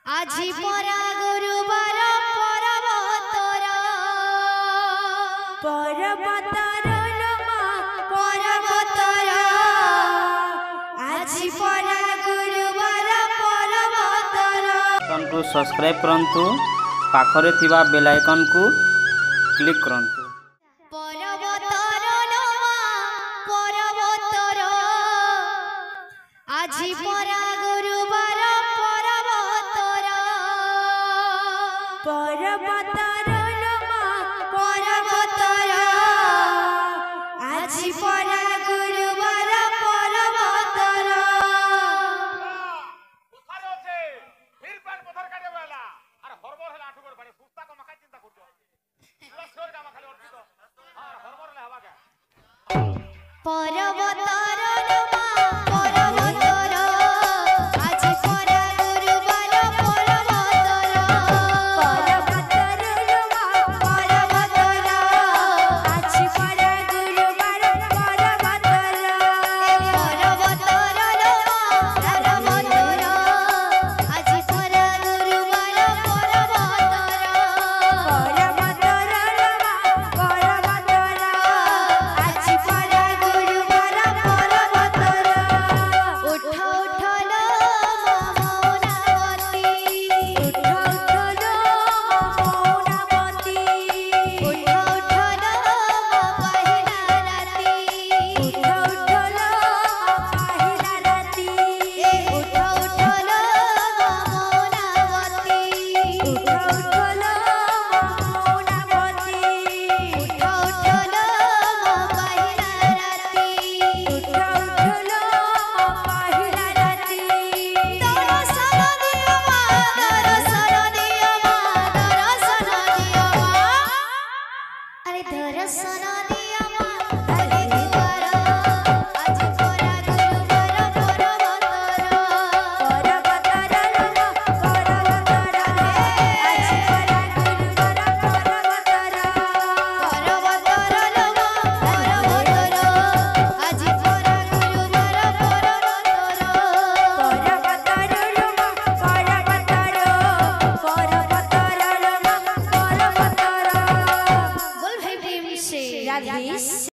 আজি পরা গুরুবার পর্বতর পর্বতর নমা পর্বতর আজি পরা গুরুবার পর্বতর। को सब्सक्राइब करंतु पाखरे थिबा बेल आइकन को क्लिक करंतु। পর্বতর নমা পর্বতর আজি পরা গুরুবার পর্বতর পর্বতর